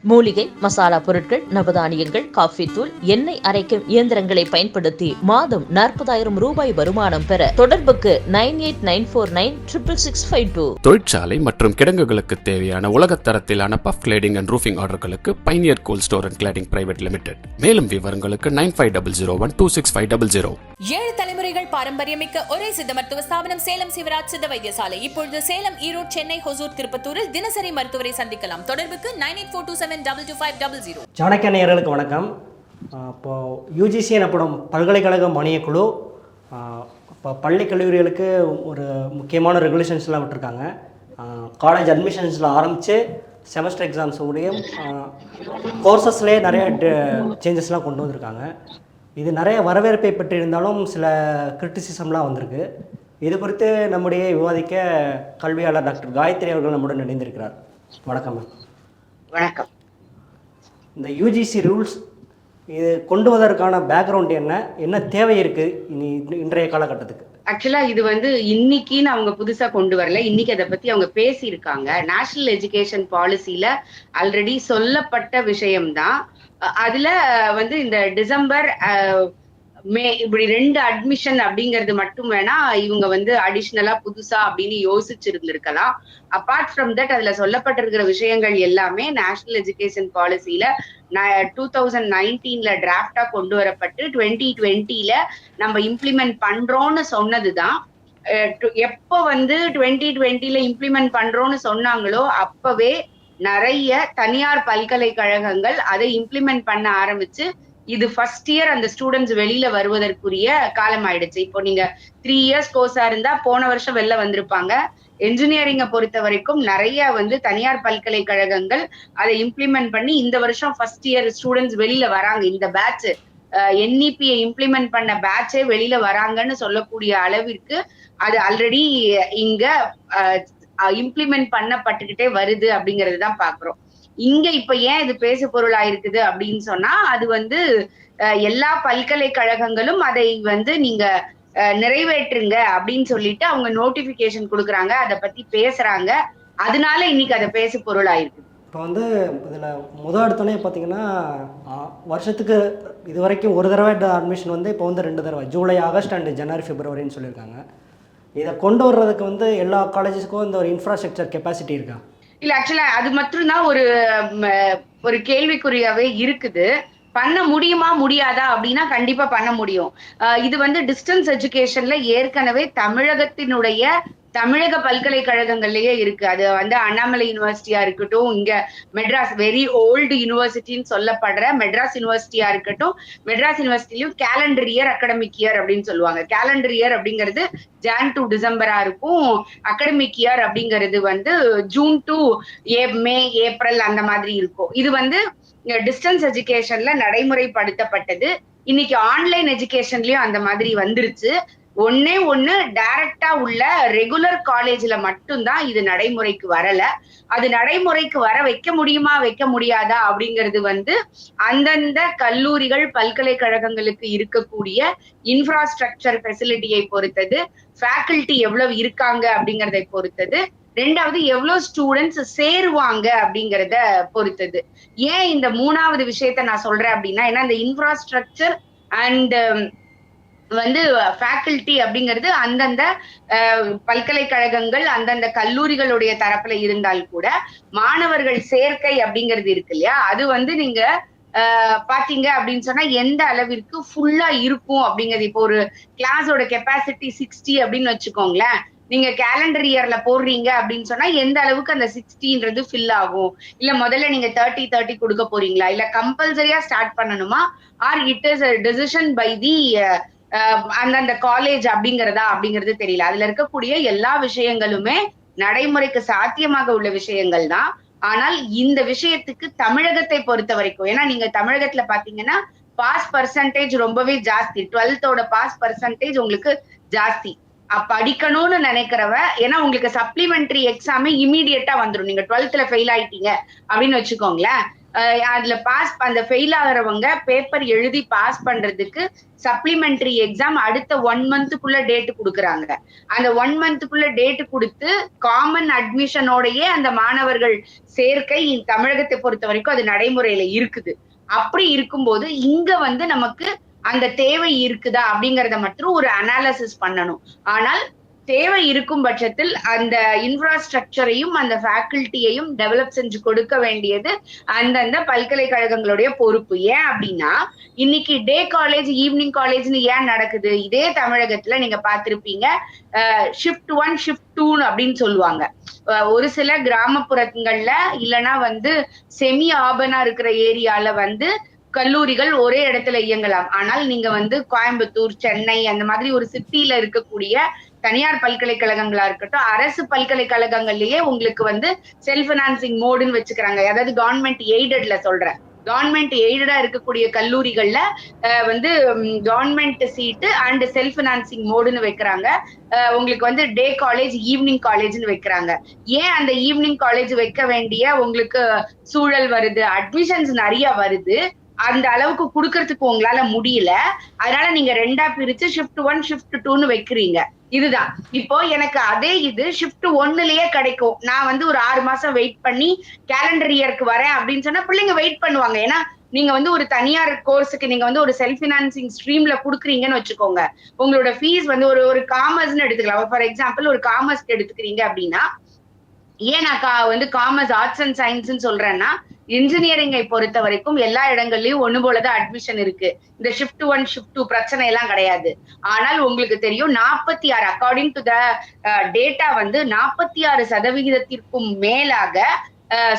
மூலிகை மசாலா பொருட்கள், நவதானியங்கள், காஃபி தூள், எண்ணெய் அரைக்கும் இயந்திரங்களை பயன்படுத்தி மாதம் 40,000 ரூபாய் வருமானம் பெற தொடர்புக்கு 9894966652. தொழிற்சாலை மற்றும் கிடங்குகளுக்கு தேவையான உலகத்தரத்திலான பஃப் கிளேடிங் அண்ட் ரூஃபிங் ஆர்டர்களுக்கு pioneer cold store and cladding private limited. மேலும் விவரங்களுக்கு 9500126500. 7 தலைமுறைகள் பாரம்பரியமிக்க ஒரே சித்த மருத்துவ ஸ்தாபனம் சேலம் சிவராஜ் சித்த வைத்தியசாலை. இப்பொழுது சேலம், ஈரோடு, சென்னை, ஹொசூர், திருப்பத்தூரில் தினசரி மருத்துவரை சந்திக்கலாம். தொடர்புக்கு 9842722500. சாணக்கிய நேயர்களுக்கு வணக்கம். இப்போது யூஜிசி எனப்படும் பல்கலைக்கழக மானியக்குழு இப்போ பள்ளி கல்லூரிகளுக்கு ஒரு முக்கியமான ரெகுலேஷன்ஸ்லாம் விட்டுருக்காங்க. காலேஜ் அட்மிஷன்ஸில் ஆரம்பித்து செமஸ்டர் எக்ஸாம்ஸ் உடையும் கோர்சஸ்லேயே நிறைய சேஞ்சஸ்லாம் கொண்டு வந்திருக்காங்க. இது நிறைய வரவேற்பை பெற்றிருந்தாலும் சில கிரிட்டிசிசம்லாம் வந்திருக்கு. இது குறித்து நம்முடைய விவாதிக்க கல்வியாளர் டாக்டர் காயத்ரி அவர்கள் நம்முடன் இணைந்திருக்கிறார். வணக்கம் மேம். வணக்கம். இந்த யூஜிசி ரூல்ஸ் இது கொண்டு வதற்கான பேக்ரவுண்ட் என்ன தேவை இருக்குது இன்றைய காலகட்டத்துக்கு? ஆக்சுவலாக இது இன்னைக்குன்னு அவங்க புதுசாக கொண்டு வரல. இன்னைக்கு அதை பற்றி அவங்க பேசியிருக்காங்க. நேஷனல் எஜுகேஷன் பாலிசியில் ஆல்ரெடி சொல்லப்பட்ட விஷயம்தான். அதில் இந்த டிசம்பர் மே இப்படி 2 அட்மிஷன் அப்படிங்கிறது மட்டும் வேணா இவங்க அடிஷ்னலா புதுசா அப்படின்னு யோசிச்சிருந்திருக்கலாம். அப்பார்ட் ஃப்ரம் தட் அதுல சொல்லப்பட்டிருக்கிற விஷயங்கள் எல்லாமே நேஷனல் எஜுகேஷன் பாலிசியில 2019 டிராஃப்டா கொண்டு வரப்பட்டு 2020 நம்ம இம்ப்ளிமெண்ட் பண்றோம்னு சொன்னதுதான். எப்போ 2020 இம்ப்ளிமெண்ட் பண்றோம்னு சொன்னாங்களோ அப்பவே நிறைய தனியார் பல்கலைக்கழகங்கள் அதை இம்ப்ளிமெண்ட் பண்ண ஆரம்பிச்சு இது ஃபர்ஸ்ட் இயர் அந்த ஸ்டூடெண்ட்ஸ் வெளியில வருவதற்குரிய காலம் ஆயிடுச்சு. இப்போ நீங்க 3 இயர்ஸ் கோர்ஸா இருந்தா போன வருஷம் வெளில வந்திருப்பாங்க. என்ஜினியரிங்கை பொறுத்த வரைக்கும் நிறைய தனியார் பல்கலைக்கழகங்கள் அதை இம்ப்ளிமெண்ட் பண்ணி இந்த வருஷம் ஃபர்ஸ்ட் இயர் ஸ்டூடெண்ட்ஸ் வெளியில வராங்க. இந்த பேட்ச் என்இபியை இம்ப்ளிமெண்ட் பண்ண பேட்சே வெளியில வராங்கன்னு சொல்லக்கூடிய அளவிற்கு அது ஆல்ரெடி இங்க இம்ப்ளிமெண்ட் பண்ணப்பட்டுக்கிட்டே வருது அப்படிங்கிறது தான் பாக்குறோம். இங்க இப்ப ஏன் இது பேசு பொருளா இருக்குது அப்படின்னு சொன்னா அது எல்லா பல்கலைக்கழகங்களும் அதை நீங்க நிறைவேற்றுங்க அப்படின்னு சொல்லிட்டு அவங்க நோட்டிபிகேஷன் கொடுக்குறாங்க, அதை பத்தி பேசுறாங்க. அதனால இன்னைக்கு அதை பேசு பொருளா இருக்குது. இப்போ இதுல முதல் எடுத்தோடனே பார்த்தீங்கன்னா வருஷத்துக்கு இது வரைக்கும் ஒரு தடவை அட்மிஷன் இப்போ 2 தடவை ஜூலை, ஆகஸ்ட் அண்ட் ஜனவரி, பிப்ரவரின்னு சொல்லியிருக்காங்க. இதை கொண்டு வர்றதுக்கு எல்லா காலேஜஸ்க்கும் இந்த ஒரு இன்ஃப்ராஸ்ட்ரக்சர் கெப்பாசிட்டி இருக்கா? இல்ல, ஆக்சுவலா அது மட்டும்தான் ஒரு கேள்விக்குறியாவே இருக்குது. பண்ண முடியுமா முடியாதா அப்படின்னா கண்டிப்பா பண்ண முடியும். இது டிஸ்டன்ஸ் எஜுகேஷன்ல ஏற்கனவே தமிழக பல்கலைக்கழகங்கள்லயே இருக்கு. அது அண்ணாமலை யூனிவர்சிட்டியா இருக்கட்டும், இங்க மெட்ராஸ் வெரி ஓல்டு யூனிவர்சிட்டின்னு சொல்லப்படுற மெட்ராஸ் யூனிவர்சிட்டியா இருக்கட்டும், மெட்ராஸ் யூனிவர்சிட்டியும் கேலண்டர் இயர், அகடமிக் இயர் அப்படின்னு சொல்லுவாங்க. கேலண்டர் இயர் அப்படிங்கிறது ஜான் டு டிசம்பரா இருக்கும். அகடமிக் இயர் அப்படிங்கிறது ஜூன் டு மே, ஏப்ரல் அந்த மாதிரி இருக்கும். இது டிஸ்டன்ஸ் எஜுகேஷன்ல நடைமுறைப்படுத்தப்பட்டது. இன்னைக்கு ஆன்லைன் எஜுகேஷன்லயும் அந்த மாதிரி வந்துருச்சு. ஒண்ணு டைரக்டா உள்ள ரெகுலர் காலேஜ்ல மட்டும்தான் இது நடைமுறைக்கு வரல. அது நடைமுறைக்கு வர வைக்க முடியுமா வைக்க முடியாதா அப்படிங்கிறது அந்தந்த கல்லூரிகள் பல்கலைக்கழகங்களுக்கு இருக்கக்கூடிய இன்ஃப்ராஸ்ட்ரக்சர் ஃபெசிலிட்டியை பொறுத்தது, ஃபேக்கல்டி எவ்வளவு இருக்காங்க அப்படிங்கறதை பொறுத்தது, 2வது எவ்வளவு ஸ்டூடெண்ட்ஸ் சேருவாங்க அப்படிங்கிறத பொறுத்தது. ஏன் இந்த 3வது விஷயத்த நான் சொல்றேன் அப்படின்னா, ஏன்னா இந்த இன்ஃப்ராஸ்ட்ரக்சர் அண்ட் ஃபேக்கல்டி அப்படிங்கிறது அந்தந்த பல்கலைக்கழகங்கள் அந்தந்த கல்லூரிகளுடைய தரப்புல இருந்தால் கூட மாணவர்கள் சேர்க்கை அப்படிங்கிறது இருக்கு இல்லையா, அது நீங்க பாத்தீங்க அப்படின்னு சொன்னா எந்த அளவிற்கு ஃபுல்லா இருக்கும் அப்படிங்கிறது. இப்போ ஒரு கிளாஸோட கெப்பாசிட்டி 60 அப்படின்னு வச்சுக்கோங்களேன். நீங்க கேலண்டர் இயர்ல போடுறீங்க அப்படின்னு சொன்னா எந்த அளவுக்கு அந்த 60ன்றது ஃபில் ஆகும்? இல்ல முதல்ல நீங்க 30 கொடுக்க போறீங்களா, இல்ல கம்பல்சரியா ஸ்டார்ட் பண்ணணுமா, or it is decision by the அந்தந்த காலேஜ் அப்படிங்கிறது தெரியல. அதுல இருக்கக்கூடிய எல்லா விஷயங்களுமே நடைமுறைக்கு சாத்தியமாக உள்ள விஷயங்கள் தான். ஆனால் இந்த விஷயத்துக்கு தமிழகத்தை பொறுத்த வரைக்கும், ஏன்னா நீங்க தமிழகத்துல பாத்தீங்கன்னா பாஸ் பர்சன்டேஜ் ரொம்பவே ஜாஸ்தி. 12th பாஸ் பர்சன்டேஜ் உங்களுக்கு ஜாஸ்தி. படிக்கணும்னு நினைக்கிறவ, ஏன்னா உங்களுக்கு சப்ளிமெண்டரி எக்ஸாமே இமீடியட்டா வந்துடும். நீங்க 12th ஃபெயில் ஆயிட்டீங்க அப்படின்னு வச்சுக்கோங்களேன், அதுல அந்த ஃபெயில் ஆகிறவங்க பேப்பர் எழுதி பாஸ் பண்றதுக்கு சப்ளிமெண்டரி எக்ஸாம் அடுத்த 1 மந்த்துக்குள்ள டேட் கொடுக்குறாங்க. அந்த 1 மந்த்துக்குள்ள டேட் கொடுத்து காமன் அட்மிஷனோடயே அந்த மாணவர்கள் சேர்க்கை தமிழகத்தை பொறுத்த வரைக்கும் அது நடைமுறையில இருக்குது. அப்படி இருக்கும்போது இங்க வந்து நமக்கு அந்த தேவை இருக்குதா அப்படிங்கறத மட்டும் ஒரு அனாலிசிஸ் பண்ணணும். ஆனால் தேவை இருக்கும் பட்சத்தில் அந்த இன்ஃப்ராஸ்ட்ரக்சரையும் அந்த ஃபேக்கல்ட்டியையும் டெவலப் செஞ்சு கொடுக்க வேண்டியது அந்தந்த பல்கலைக்கழகங்களுடைய பொறுப்பு. ஏன் அப்படின்னா இன்னைக்கு டே காலேஜ் ஈவினிங் காலேஜ்னு ஏன் நடக்குது? இதே தமிழகத்துல நீங்க பார்த்திருப்பீங்க, ஷிஃப்ட் 1 ஷிஃப்ட் 2 அப்படின்னு சொல்லுவாங்க. ஒரு சில கிராமப்புறங்கள்ல இல்லைன்னா வந்து செமி ஆர்பனா இருக்கிற ஏரியால வந்து கல்லூரிகள் ஒரே இடத்துல இயங்கலாம். ஆனால் நீங்க வந்து கோயம்புத்தூர், சென்னை அந்த மாதிரி ஒரு சிட்டியில இருக்கக்கூடிய தனியார் பல்கலைக்கழகங்களா இருக்கட்டும், அரசு பல்கலைக்கழகங்கள்லயே உங்களுக்கு வந்து செல்ஃப் பினான்சிங் மோடுன்னு வச்சுக்கிறாங்க. அதாவது கவர்மெண்ட் எய்டட்ல சொல்றேன். கவர்மெண்ட் எய்டடா இருக்கக்கூடிய கல்லூரிகள்ல வந்து government seat and self financing மோடுன்னு வைக்கிறாங்க. உங்களுக்கு வந்து டே காலேஜ் ஈவினிங் காலேஜ்னு வைக்கிறாங்க. ஏன் அந்த ஈவினிங் காலேஜ் வைக்க வேண்டிய உங்களுக்கு சூழல் வருது? அட்மிஷன்ஸ் நிறைய வருது, அந்த அளவுக்கு குடுக்கறதுக்கு உங்களால முடியல. அதனால நீங்க 2ஆ பிரிச்சு ஷிஃப்ட் 1 ஷிஃப்ட் 2ன்னு வைக்கிறீங்க. இதுதான் இப்போ எனக்கு அதே இது ஷிஃப்ட் 1லயே கிடைக்கும். நான் வந்து ஒரு 6 மாசம் வெயிட் பண்ணி கேலண்டர் இயருக்கு வரேன் அப்படின்னு சொன்னா பிள்ளைங்க வெயிட் பண்ணுவாங்க. ஏன்னா நீங்க வந்து ஒரு தனியார் கோர்ஸுக்கு நீங்க வந்து ஒரு செல்ஃப் பினான்சிங் ஸ்ட்ரீம்ல குடுக்குறீங்கன்னு வச்சுக்கோங்க. உங்களோட ஃபீஸ் வந்து ஒரு காமர்ஸ்னு எடுத்துக்கலாம். ஃபார் எக்ஸாம்பிள் ஒரு காமர்ஸ்க்கு எடுத்துக்கிறீங்க அப்படின்னா, ஏன் நான் வந்து காமர்ஸ் ஆர்ட்ஸ் அண்ட் சயின்ஸ் சொல்றேன்னா, இன்ஜினியரிங்கை பொறுத்த வரைக்கும் எல்லா இடங்கள்லயும் ஒண்ணு போலதான் அட்மிஷன் இருக்கு. இந்த ஷிஃப்ட் 1 ஷிஃப்ட் 2 பிரச்சனை எல்லாம் கிடையாது. ஆனால் உங்களுக்கு தெரியும் 46 அக்கார்டிங் டு த டேட்டா வந்து 46% மேலாக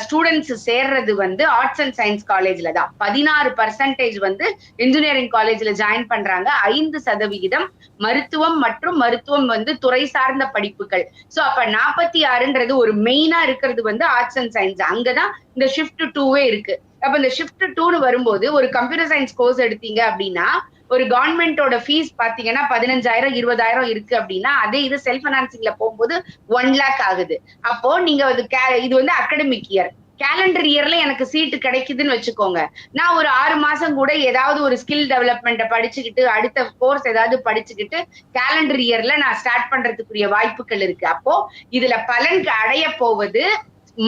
ஸ்டூடெண்ட்ஸ் சேர்றது வந்து ஆர்ட்ஸ் அண்ட் சயின்ஸ் காலேஜ்ல தான். 16% வந்து இன்ஜினியரிங் காலேஜ்ல ஜாயின் பண்றாங்க. 5% மருத்துவம் மற்றும் மருத்துவம் வந்து துறை சார்ந்த படிப்புகள். சோ அப்ப 46ன்றது ஒரு மெயினா இருக்கிறது வந்து ஆர்ட்ஸ் அண்ட் சயின்ஸ். அங்கதான் இந்த ஷிஃப்ட் 2வே இருக்கு. அப்ப இந்த ஷிஃப்ட் 2ன்னு வரும்போது ஒரு கம்ப்யூட்டர் சயின்ஸ் கோர்ஸ் எடுத்தீங்க அப்படின்னா ஒரு கவர்மெண்டோட ஃபீஸ் பாத்தீங்கன்னா 15,000 20,000 இருக்கு அப்படின்னா, அதே இது செல்ஃப் பினான்சிங்ல போகும்போது 1 lakh ஆகுது. அப்போ நீங்க இது வந்து அகாடமிக் இயர். கேலண்டர் இயர்ல எனக்கு சீட்டு கிடைக்குதுன்னு வச்சுக்கோங்க. நான் ஒரு 6 மாசம் கூட ஏதாவது ஒரு ஸ்கில் டெவலப்மெண்ட்டை படிச்சுக்கிட்டு அடுத்த கோர்ஸ் ஏதாவது படிச்சுக்கிட்டு கேலண்டர் இயர்ல நான் ஸ்டார்ட் பண்றதுக்குரிய வாய்ப்புகள் இருக்கு. அப்போ இதுல பலன் அடைய போவது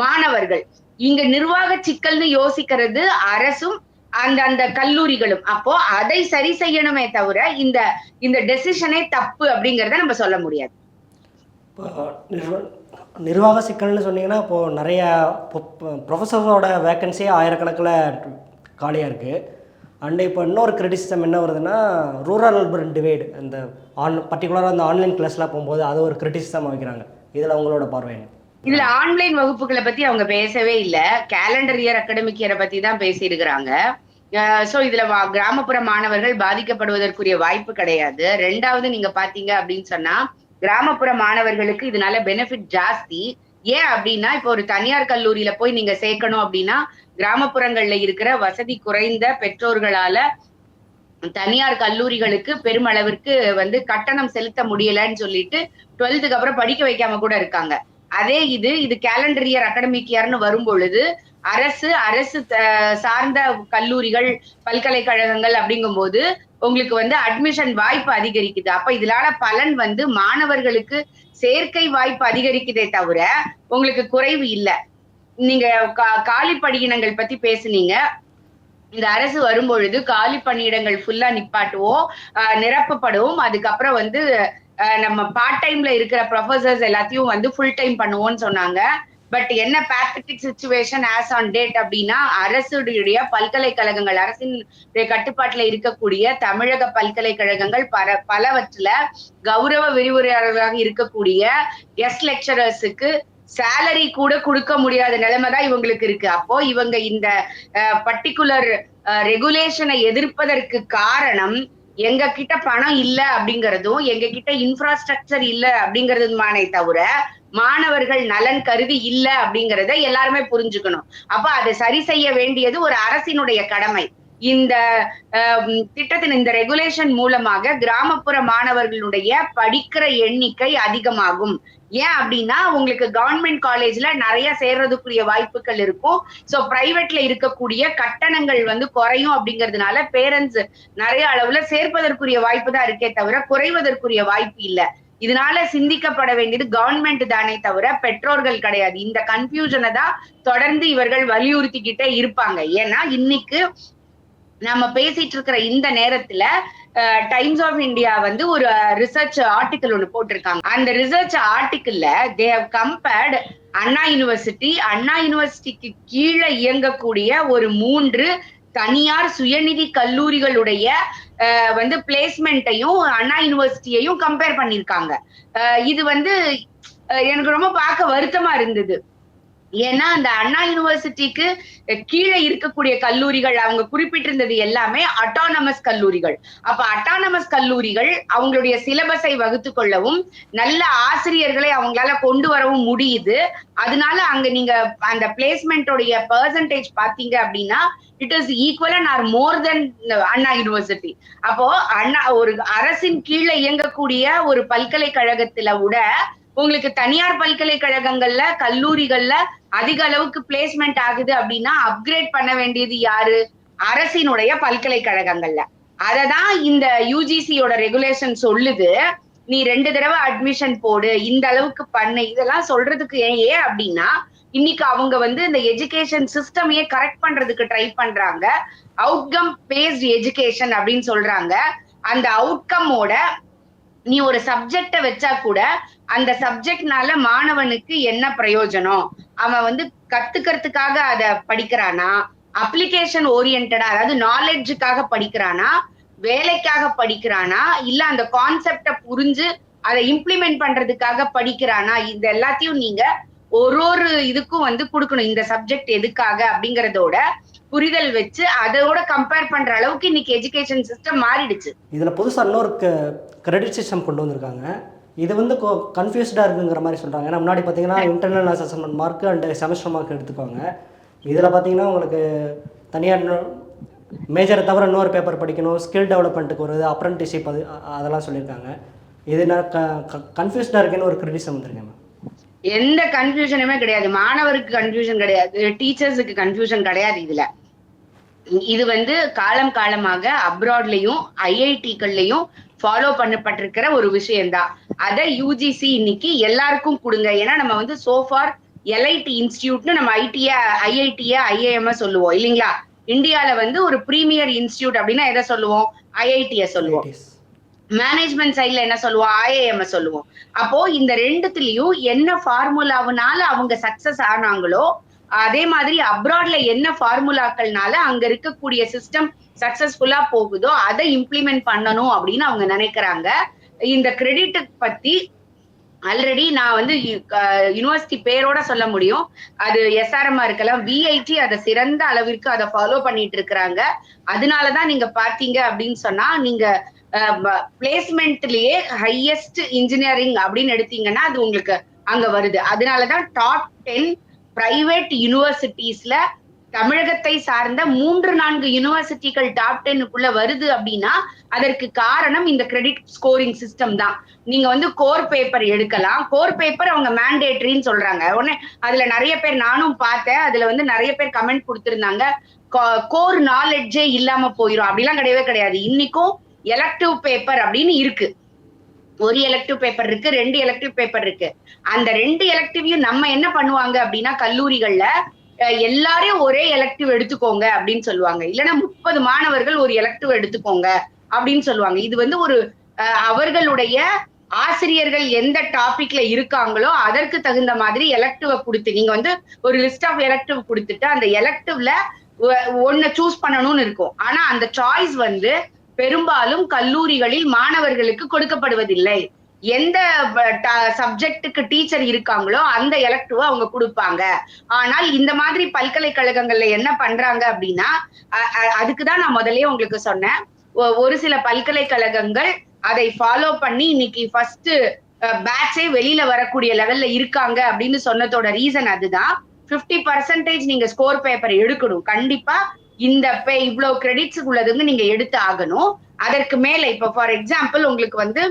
மாணவர்கள். இங்க நிர்வாக சிக்கல்னு யோசிக்கிறது அரசும் அந்த கல்லூரிகளும். அப்போ அதை சரி செய்யணுமே தவிர இந்த டெசிஷனே தப்பு அப்படிங்கறத நம்ம சொல்ல முடியாது. இப்போ நிர்வாக சிக்கல்னு சொன்னீங்கன்னா, இப்போ நிறைய ப்ரொஃபஸரோட வேக்கன்சி ஆயிரக்கணக்கில் காலியாக இருக்குது. அண்ட் இப்போ இன்னொரு கிரிட்டிசிசம் என்ன வருதுன்னா, ரூரல் அர்பன் டிவைடு, இந்த பர்டிகுலராக அந்த ஆன்லைன் கிளாஸ்லாம் போகும்போது அது ஒரு கிரிட்டிசிசம் வைக்கிறாங்க. இதில் உங்களோட பார்வை என்ன? இதுல ஆன்லைன் வகுப்புகளை பத்தி அவங்க பேசவே இல்ல. கேலண்டர் இயர் அகாடமிக் இயரை பத்தி தான் பேசியிருக்கிறாங்க. சோ இதுல கிராமப்புற மாணவர்கள் பாதிக்கப்படுவதற்குரிய வாய்ப்பு கிடையாது. 2வது நீங்க பாத்தீங்க அப்படின்னு சொன்னா, கிராமப்புற மாணவர்களுக்கு இதனால பெனிஃபிட் ஜாஸ்தி. ஏன் அப்படின்னா, இப்போ ஒரு தனியார் கல்லூரியில போய் நீங்க சேர்க்கணும் அப்படின்னா, கிராமப்புறங்கள்ல இருக்கிற வசதி குறைந்த பெற்றோர்களால தனியார் கல்லூரிகளுக்கு பெருமளவிற்கு வந்து கட்டணம் செலுத்த முடியலன்னு சொல்லிட்டு 12th அப்புறம் படிக்க வைக்காம கூட இருக்காங்க. அதே இது கேலண்டர் இயர் அகாடமிக் இயர்னு வரும் பொழுது அரசு சார்ந்த கல்லூரிகள் பல்கலைக்கழகங்கள் அப்படிங்கும் போது உங்களுக்கு வந்து அட்மிஷன் வாய்ப்பு அதிகரிக்குது. அப்ப இதனால பலன் வந்து மாணவர்களுக்கு சேர்க்கை வாய்ப்பு அதிகரிக்குதே தவிர உங்களுக்கு குறைவு இல்லை. நீங்க காலி பணியிடங்கள் பத்தி பேசுனீங்க. இந்த அரசு வரும்பொழுது காலி பணியிடங்கள் ஃபுல்லா நிப்பாட்டுவோம், நிரப்பப்படுவோம். அதுக்கப்புறம் வந்து நம்ம பார்ட் டைம்ல இருக்கிற ப்ரொஃபசர்ஸ் எல்லாத்தையும் வந்து ஃபுல் டைம் பண்ணுவோம்னு சொன்னாங்க. பட் என்ன pathetic situation as on date அப்படின்னா, அரசுடைய பல்கலைக்கழகங்கள், அரசின் கட்டுப்பாட்டுல இருக்கக்கூடிய தமிழக பல்கலைக்கழகங்கள் பலவற்றுல கௌரவ விரிவுரையாளர்களாக இருக்கக்கூடிய கெஸ்ட் லெக்சரர்ஸுக்கு சேலரி கூட கொடுக்க முடியாத நிலைமை தான் இவங்களுக்கு இருக்கு. அப்போ இவங்க இந்த பர்டிகுலர் ரெகுலேஷனை எதிர்ப்பதற்கு காரணம் எங்க கிட்ட பணம் இல்ல அப்படிங்கறதும் எங்க கிட்ட இன்ஃப்ராஸ்ட்ரக்சர் இல்ல அப்படிங்கறதுமானே தவிர மாணவர்கள் நலன் கருதி இல்ல அப்படிங்கறத எல்லாருமே புரிஞ்சுக்கணும். அப்ப அதை சரி செய்ய வேண்டியது ஒரு அரசினுடைய கடமை. இந்த திட்டத்தின் இந்த ரெகுலேஷன் மூலமாக கிராமப்புற மாணவர்களுடைய படிக்கிற எண்ணிக்கை அதிகமாகும். ஏன் அப்படின்னா உங்களுக்கு கவர்மெண்ட் காலேஜ்ல நிறைய சேர்றதுக்குரிய வாய்ப்புகள் இருக்கும். சோ பிரைவேட்ல இருக்கக்கூடிய கட்டணங்கள் வந்து குறையும் அப்படிங்கிறதுனால பேரண்ட்ஸ் நிறைய அளவுல சேர்ப்பதற்குரிய வாய்ப்பு தான் இருக்கே தவிர குறைவதற்குரிய வாய்ப்பு இல்ல. இதனால சிந்திக்கப்பட வேண்டியது கவர்மெண்ட் தானே தவிர பெற்றோர்கள் கிடையாது. இந்த கன்ஃபியூஷனை தான் தொடர்ந்து இவர்கள் வலியுறுத்திக்கிட்டே இருப்பாங்க. ஏன்னா இன்னைக்கு நம்ம பேசிட்டு இருக்கிற இந்த நேரத்துல டைம்ஸ் ஆஃப் இந்தியா வந்து ஒரு ரிசர்ச் ஆர்டிக்கல் ஒண்ணு போட்டிருக்காங்க. அந்த ரிசர்ச் ஆர்டிக்கல்ல தே ஹவ் கம்பேர்ட் அண்ணா யூனிவர்சிட்டிக்கு கீழே இயங்கக்கூடிய ஒரு 3 தனியார் சுயநிதி கல்லூரிகளுடைய வந்து பிளேஸ்மெண்ட்டையும் அண்ணா யூனிவர்சிட்டியையும் கம்பேர் பண்ணிருக்காங்க. இது வந்து எனக்கு ரொம்ப பார்க்க வருத்தமா இருந்தது. ஏன்னா அந்த அண்ணா யூனிவர்சிட்டிக்கு கீழே இருக்கக்கூடிய கல்லூரிகள் அவங்க குறிப்பிட்டிருந்தது எல்லாமே அட்டானமஸ் கல்லூரிகள். அப்ப அட்டானமஸ் கல்லூரிகள் அவங்களுடைய சிலபஸை வகுத்து கொள்ளவும் நல்ல ஆசிரியர்களை அவங்களால கொண்டு வரவும் முடியுது. அதனால அங்க நீங்க அந்த பிளேஸ்மெண்டோடைய பெர்சன்டேஜ் பாத்தீங்க அப்படின்னா it is equal or more than Anna university. அப்போ ஒரு அரசின் கீழே இயங்கக்கூடிய ஒரு பல்கலைக்கழகத்துல விட உங்களுக்கு தனியார் பல்கலைக்கழகங்கள்ல கல்லூரிகள்ல அதிக அளவுக்கு பிளேஸ்மெண்ட் ஆகுது அப்படின்னா அப்கிரேட் பண்ண வேண்டியது யாரு? அரசினுடைய பல்கலைக்கழகங்கள்ல. அததான் இந்த யூஜிசியோட ரெகுலேஷன் சொல்லுது. நீ 2 தடவை அட்மிஷன் போடு, இந்த அளவுக்கு பண்ணு, இதெல்லாம் சொல்றதுக்கு ஏன் அப்படின்னா இன்னைக்கு அவங்க வந்து இந்த எஜுகேஷன் சிஸ்டமையே கரெக்ட் பண்றதுக்கு ட்ரை பண்றாங்க. அவுட்கம் பேஸ்ட் எஜுகேஷன் அப்படின்னு சொல்றாங்க. அந்த அவுட்கமோட நீ ஒரு சப்ஜெக்ட வச்சா கூட அந்த சப்ஜெக்ட்னால மாணவனுக்கு என்ன பிரயோஜனம், அவன் வந்து கத்துக்கிறதுக்காக அத படிக்கிறானா, அப்ளிகேஷன் ஓரியன்டா அதாவது நாலேஜுக்காக படிக்கிறானா, வேலைக்காக படிக்கிறானா, இல்ல அந்த கான்செப்ட புரிஞ்சு அதை இம்ப்ளிமெண்ட் பண்றதுக்காக படிக்கிறானா, இது எல்லாத்தையும் நீங்க ஒரு இதுக்கும் வந்து கொடுக்கணும். இந்த சப்ஜெக்ட் எதுக்காக அப்படிங்கறதோட புரிதல் வச்சு அதோட கம்பேர் பண்ற அளவுக்கு இன்னைக்கு எஜுகேஷன் சிஸ்டம் மாறிடுச்சு. இதுல புதுசா இன்னொரு கிரெடிட் சிஸ்டம் கொண்டு வந்திருக்காங்க. இது வந்து கன்ஃபியூஸ்டாக இருக்குங்கிற மாதிரி சொல்கிறாங்க. ஏன்னா முன்னாடி பார்த்தீங்கன்னா internal assessment mark and semester mark எடுத்துக்குவாங்க. இதில் பார்த்தீங்கன்னா உங்களுக்கு தனியார் மேஜரை தவிர இன்னொரு பேப்பர் படிக்கணும், ஸ்கில் டெவலப்மெண்ட்டுக்கு ஒரு அப்ரண்டிஷிப் அதெல்லாம் சொல்லியிருக்காங்க. இது நான் கன்ஃபியூஸ்டாக இருக்கேன்னு ஒரு கிரிட்டிசம் வந்துருக்கேன். எந்த கன்ஃபியூஷனுமே கிடையாது. மாணவருக்கு கன்ஃபியூஷன் கிடையாது, டீச்சர்ஸுக்கு கன்ஃபியூஷன் கிடையாது. இது வந்து காலமாக அப்ராட்லயும் ஐஐடிக்கள்லயும் ஃபாலோ பண்ணப்பட்டிருக்கிற ஒரு விஷயம்தான். அதை யூஜிசி இன்னைக்கு எல்லாருக்கும் கொடுங்க. ஏன்னா நம்ம வந்து சோஃபார் எல்ஐடி இன்ஸ்டிடியூட்னு நம்ம ஐஐடிய ஐஏஎம் சொல்லுவோம் இல்லைங்களா? இந்தியால வந்து ஒரு பிரீமியர் இன்ஸ்டிடியூட் அப்படின்னா எதை சொல்லுவோம்? ஐஐடிய சொல்லுவோம். மேனேஜ்மெண்ட் சைட்ல என்ன சொல்லுவோம்? ஐஏஎம் சொல்லுவோம். அப்போ இந்த 2துலயும் என்ன ஃபார்முலாவுனால அவங்க சக்சஸ் ஆனாங்களோ அதே மாதிரி அப்ராட்ல என்ன ஃபார்முலாக்கள்னால அங்க இருக்கக்கூடிய சிஸ்டம் சக்சஸ்ஃபுல்லா போகுதோ அதை இம்ப்ளிமெண்ட் பண்ணணும் அப்படின்னு அவங்க நினைக்கிறாங்க. இந்த கிரெடிட் பத்தி ஆல்ரெடி நான் வந்து யூனிவர்சிட்டி பேரோட சொல்ல முடியும். அது எஸ்ஆர்எம் இருக்கலாம், விஐடி அதை சிறந்த அளவிற்கு அதை ஃபாலோ பண்ணிட்டு இருக்கிறாங்க. அதனாலதான் நீங்க பாத்தீங்க அப்படின்னு சொன்னா நீங்க பிளேஸ்மெண்ட்லயே ஹையஸ்ட் இன்ஜினியரிங் அப்படின்னு எடுத்தீங்கன்னா அது உங்களுக்கு அங்க வருது. அதனாலதான் டாப் 10 பிரைவேட் யூனிவர்சிட்டிஸ்ல தமிழகத்தை சார்ந்த 3-4 யூனிவர்சிட்டிகள் டாப் 10க்குள்ள வருது அப்படின்னா அதற்கு காரணம் இந்த கிரெடிட் ஸ்கோரிங் சிஸ்டம் தான். நீங்க வந்து கோர் பேப்பர் எடுக்கலாம். கோர் பேப்பர் அவங்க மேண்டேட்டரின்னு சொல்றாங்க. உடனே அதுல நிறைய பேர், நானும் பார்த்தேன், அதுல வந்து நிறைய பேர் கமெண்ட் கொடுத்திருந்தாங்க, கோர் நாலேஜே இல்லாம போயிடும். அப்படிலாம் கிடையவே கிடையாது. இன்னைக்கும் எலக்டிவ் பேப்பர் அப்படின்னு இருக்கு. ஒரு எலக்டிவ் பேப்பர் இருக்கு, 2 எலக்டிவ் பேப்பர் இருக்கு. அந்த 2 எலக்டிவையும் நம்ம என்ன பண்ணுவாங்க அப்படின்னா கல்லூரிகள்ல எல்லாரையும் ஒரே எலக்டிவ் எடுத்துக்கோங்க அப்படின்னு சொல்லுவாங்க. இல்லைன்னா 30 மாணவர்கள் ஒரு எலக்டிவ் எடுத்துக்கோங்க அப்படின்னு சொல்லுவாங்க. இது வந்து ஒரு அவர்களுடைய ஆசிரியர்கள் எந்த டாபிக்ல இருக்காங்களோ அதற்கு தகுந்த மாதிரி எலக்டிவ கொடுத்து நீங்க வந்து ஒரு லிஸ்ட் ஆஃப் எலக்டிவ் கொடுத்துட்டு அந்த எலக்டிவ்ல ஒன்னு சூஸ் பண்ணணும்னு இருக்கும். ஆனா அந்த சாய்ஸ் வந்து பெரும்பாலும் கல்லூரிகளில் மாணவர்களுக்கு கொடுக்கப்படுவதில்லை. எந்த சப்ஜெக்டுக்கு டீச்சர் இருக்காங்களோ அந்த எலக்டிவ் அவங்க கொடுப்பாங்க. ஆனால் இந்த மாதிரி பல்கலைக்கழகங்கள்ல என்ன பண்றாங்க அப்படின்னா அதுக்குதான் நான் முதல்லயே உங்களுக்கு சொன்னேன், ஒரு சில பல்கலைக்கழகங்கள் அதை ஃபாலோ பண்ணி இன்னைக்கு ஃபர்ஸ்ட் பேட்சே வெளியில வரக்கூடிய லெவல்ல இருக்காங்க அப்படின்னு சொன்னதோட ரீசன் அதுதான். 50% நீங்க ஸ்கோர் பேப்பர் எடுக்கணும். கண்டிப்பா இந்த இவ்வளவு கிரெடிட்ஸுக்கு உள்ளதுன்னு நீங்க எடுத்து ஆகணும். அதற்கு மேல இப்ப ஃபார் எக்ஸாம்பிள் உங்களுக்கு வந்து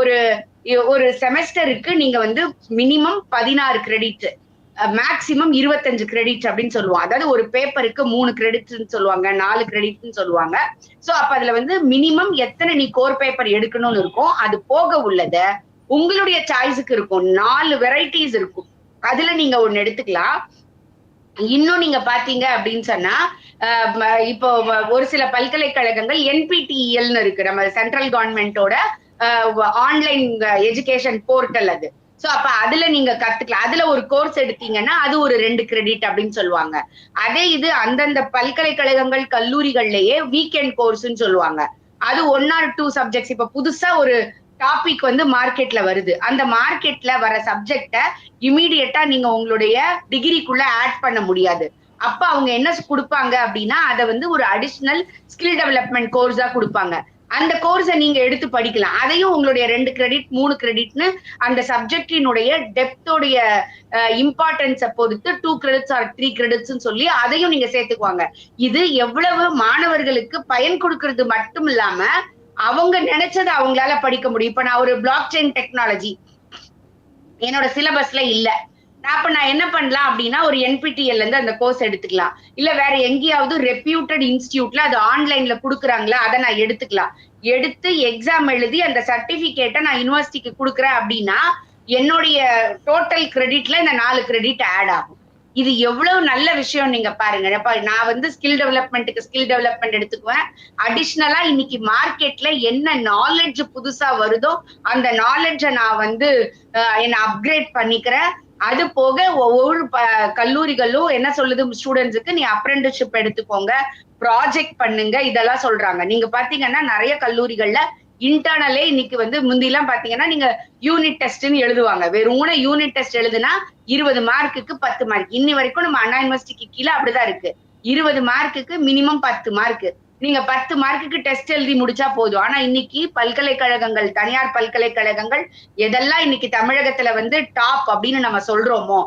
ஒரு ஒரு செமஸ்டருக்கு நீங்க வந்து மினிமம் 16 கிரெடிட், மேக்சிமம் 25 கிரெடிட் அப்படின்னு சொல்லுவோம். அதாவது ஒரு பேப்பருக்கு 3 கிரெடிட்ஸ்னு சொல்லுவாங்க, 4 கிரெடிட்னு சொல்லுவாங்க. சோ அப்ப அதுல வந்து மினிமம் எத்தனை நீ கோர் பேப்பர் எடுக்கணும்னு இருக்கும். அது போக உள்ளத உங்களுடைய சாய்ஸுக்கு இருக்கும். 4 வெரைட்டிஸ் இருக்கும். அதுல நீங்க ஒண்ணு எடுத்துக்கலாம். இன்னும் நீங்க பாத்தீங்க அப்படின்னு சொன்னா இப்போ ஒரு சில பல்கலைக்கழகங்கள் என்பிடிஇஎல்னு இருக்கு, நம்ம சென்ட்ரல் கவர்மெண்டோட ஆன்லைன் எஜுகேஷன் போர்ட்டல் அது. சோ அப்ப அதுல நீங்க கத்துக்கலாம். அதுல ஒரு கோர்ஸ் எடுத்தீங்கன்னா அது ஒரு 2 கிரெடிட் அப்படின்னு சொல்லுவாங்க. அதே இது அந்தந்த பல்கலைக்கழகங்கள் கல்லூரிகள்லயே வீக்கெண்ட் கோர்ஸ்ன்னு சொல்லுவாங்க. அது 1 or 2 சப்ஜெக்ட்ஸ். இப்ப புதுசா ஒரு டாபிக் வந்து மார்க்கெட்ல வருது. அந்த மார்க்கெட்ல வர சப்ஜெக்ட இமீடியட்டா நீங்க உங்களுடைய டிகிரிக்குள்ள ஆட் பண்ண முடியாது. அப்ப அவங்க என்ன கொடுப்பாங்க அப்படின்னா அதை வந்து ஒரு அடிஷனல் ஸ்கில் டெவலப்மெண்ட் கோர்ஸா கொடுப்பாங்க. அந்த கோர்ஸை நீங்க எடுத்து படிக்கலாம். அதையும் உங்களுடைய 2 கிரெடிட் 3 கிரெடிட்னு அந்த சப்ஜெக்டினுடைய டெப்தோடைய இம்பார்ட்டன்ஸை பொறுத்து 2 கிரெடிட்ஸ் ஆர் 3 கிரெடிட்ஸ் சொல்லி அதையும் நீங்க சேர்த்துக்குவாங்க. இது எவ்வளவு மாணவர்களுக்கு பயன் கொடுக்கறது மட்டும் இல்லாம அவங்க நினைச்சதை அவங்களால படிக்க முடியும். இப்ப நான் ஒரு பிளாக் செயின் டெக்னாலஜி என்னோட சிலபஸ்ல இல்ல, அப்ப நான் என்ன பண்ணலாம் அப்படின்னா ஒரு NPTEL இருந்து அந்த கோர்ஸ் எடுத்துக்கலாம். இல்ல வேற எங்கேயாவது ரெப்யூட்டட் இன்ஸ்டிடியூட்ல அது ஆன்லைன்ல குடுக்குறாங்களா, அதை நான் எடுத்துக்கலாம். எடுத்து எக்ஸாம் எழுதி அந்த சர்டிபிகேட்டை நான் யூனிவர்சிட்டிக்கு கொடுக்குறேன் அப்படின்னா என்னுடைய டோட்டல் கிரெடிட்ல இந்த 4 கிரெடிட் ஆட் ஆகும். இது எவ்வளவு நல்ல விஷயம் நீங்க பாருங்க. நான் வந்து ஸ்கில் டெவலப்மெண்ட் எடுத்துக்குவேன். அடிஷ்னலா இன்னைக்கு மார்க்கெட்ல என்ன நாலேஜ் புதுசா வருதோ அந்த நாலேஜை நான் வந்து என்ன அப்கிரேட் பண்ணிக்கிறேன். அது போக ஒவ்வொரு கல்லூரிகளும் என்ன சொல்லுது ஸ்டூடெண்ட்ஸுக்கு, நீ அப்ரெண்டிஸ்ஷிப் எடுத்துக்கோங்க, ப்ராஜெக்ட் பண்ணுங்க, இதெல்லாம் சொல்றாங்க. நீங்க பாத்தீங்கன்னா நிறைய கல்லூரிகள்ல இன்டர்னலே இன்னைக்கு வந்து முந்திலாம் பாத்தீங்கன்னா நீங்க யூனிட் டெஸ்ட்னு எழுதுவாங்க. வெறும் யூனிட் டெஸ்ட் எழுதுனா 20 மார்க்குக்கு 10 மார்க். இன்னி வரைக்கும் நம்ம அண்ணா யூனிவர்சிட்டிக்கு கீழே அப்படிதான் இருக்கு. 20 மார்க்குக்கு மினிமம் 10 மார்க். நீங்க 10 மார்க்குக்கு டெஸ்ட் எழுதி முடிச்சா போதும். ஆனா இன்னைக்கு பல்கலைக்கழகங்கள், தனியார் பல்கலைக்கழகங்கள் எதெல்லாம் இன்னைக்கு தமிழகத்துல வந்து டாப் அப்படின்னு நம்ம சொல்றோமோ,